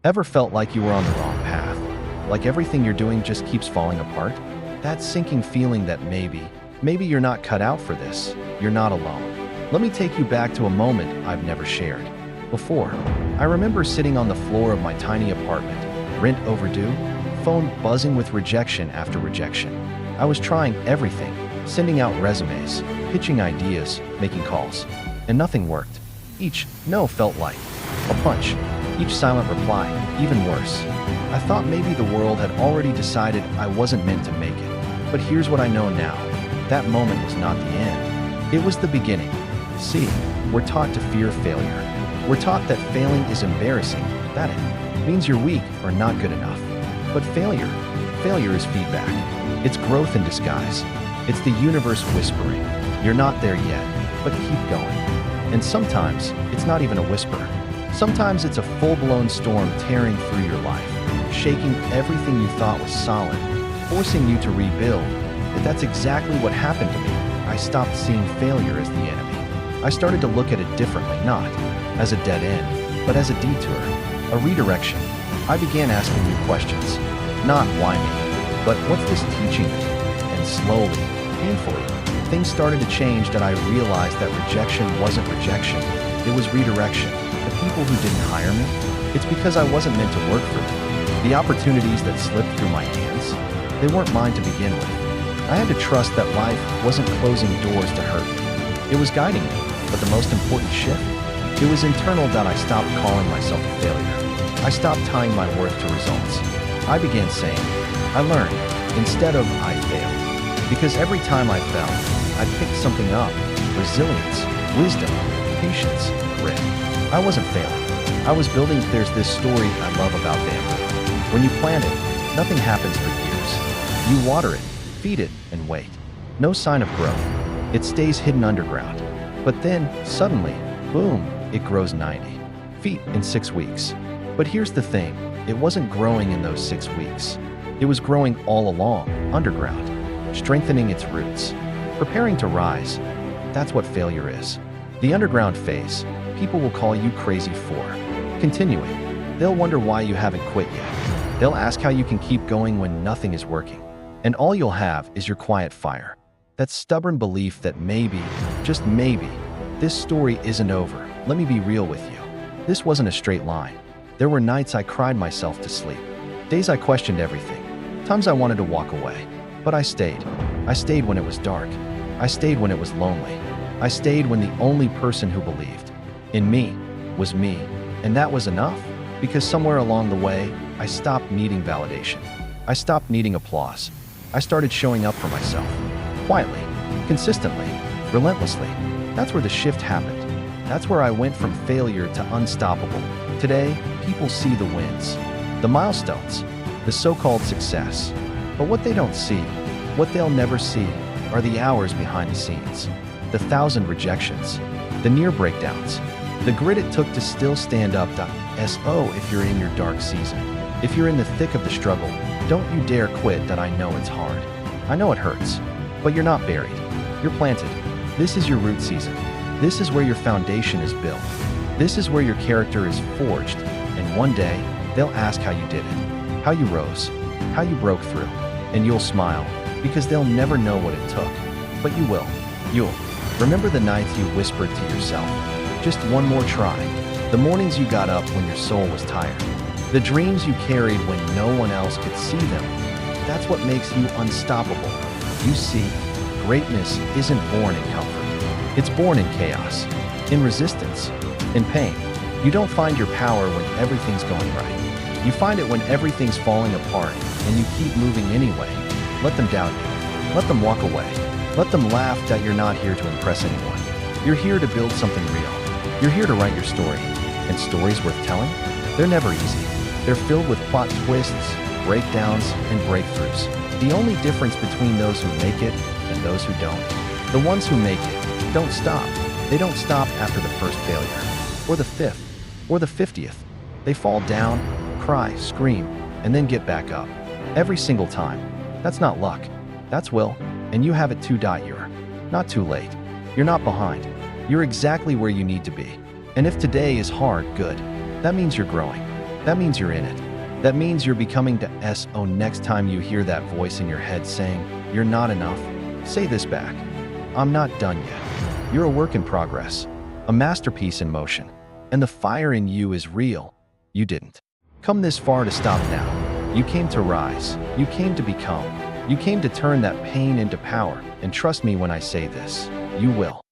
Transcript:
Ever felt like you were on the wrong path? Like everything you're doing just keeps falling apart? That sinking feeling that maybe you're not cut out for this. You're not alone. Let me take you back to a moment I've never shared before. I remember sitting on the floor of my tiny apartment, rent overdue, phone buzzing with rejection after rejection. I was trying everything, sending out resumes, pitching ideas, making calls, and nothing worked. Each no felt like a punch. Each silent reply, even worse. I thought maybe the world had already decided I wasn't meant to make it. But here's what I know now. That moment was not the end. It was the beginning. See, we're taught to fear failure. We're taught that failing is embarrassing, that it means you're weak or not good enough. But failure is feedback. It's growth in disguise. It's the universe whispering, you're not there yet, but keep going. And sometimes, it's not even a whisper. Sometimes it's a full-blown storm tearing through your life, shaking everything you thought was solid, forcing you to rebuild. But that's exactly what happened to me. I stopped seeing failure as the enemy. I started to look at it differently, not as a dead end, but as a detour, a redirection. I began asking new questions. Not why me, but what's this teaching me? And slowly, painfully, things started to change that I realized that rejection wasn't rejection. It was redirection. The people who didn't hire me, it's because I wasn't meant to work for them. The opportunities that slipped through my hands, they weren't mine to begin with. I had to trust that life wasn't closing doors to hurt me. It was guiding me, but the most important shift, it was internal that I stopped calling myself a failure. I stopped tying my worth to results. I began saying, I learned, instead of I failed. Because every time I fell, I picked something up, resilience, wisdom, patience, grit. I wasn't failing. I was building. There's this story I love about bamboo. When you plant it, nothing happens for years. You water it, feed it, and wait. No sign of growth. It stays hidden underground. But then, suddenly, boom, it grows 90 feet in 6 weeks. But here's the thing, it wasn't growing in those 6 weeks. It was growing all along, underground, strengthening its roots, preparing to rise. That's what failure is. The underground phase. People will call you crazy for continuing. They'll wonder why you haven't quit yet. They'll ask how you can keep going when nothing is working. And all you'll have is your quiet fire. That stubborn belief that maybe, just maybe, this story isn't over. Let me be real with you. This wasn't a straight line. There were nights I cried myself to sleep. Days I questioned everything. Times I wanted to walk away. But I stayed. I stayed when it was dark. I stayed when it was lonely. I stayed when the only person who believed in me was me. And that was enough, because somewhere along the way, I stopped needing validation. I stopped needing applause. I started showing up for myself. Quietly, consistently, relentlessly. That's where the shift happened. That's where I went from failure to unstoppable. Today, people see the wins, the milestones, the so-called success. But what they don't see, what they'll never see, are the hours behind the scenes. The 1,000 rejections, the near breakdowns, the grit it took to still stand up. So if you're in your dark season, if you're in the thick of the struggle, don't you dare quit. That I know it's hard. I know it hurts, but you're not buried. You're planted. This is your root season. This is where your foundation is built. This is where your character is forged. And one day, they'll ask how you did it, how you rose, how you broke through. And you'll smile, because they'll never know what it took. But you will. You'll remember the nights you whispered to yourself, just one more try. The mornings you got up when your soul was tired. The dreams you carried when no one else could see them. That's what makes you unstoppable. You see, greatness isn't born in comfort. It's born in chaos, in resistance, in pain. You don't find your power when everything's going right. You find it when everything's falling apart, and you keep moving anyway. Let them doubt you. Let them walk away. Let them laugh that you're not here to impress anyone. You're here to build something real. You're here to write your story. And stories worth telling? They're never easy. They're filled with plot twists, breakdowns, and breakthroughs. The only difference between those who make it and those who don't, the ones who make it don't stop. They don't stop after the first failure, or the 5th, or the 50th. They fall down, cry, scream, and then get back up. Every single time. That's not luck. That's will. And you have it too. You're not too late. You're not behind. You're exactly where you need to be. And if today is hard, good. That means you're growing. That means you're in it. That means you're becoming the SO. Next time you hear that voice in your head saying, "You're not enough," say this back: "I'm not done yet." You're a work in progress, a masterpiece in motion, and the fire in you is real. You didn't come this far to stop now. You came to rise. You came to become. You came to turn that pain into power. And trust me when I say this, you will.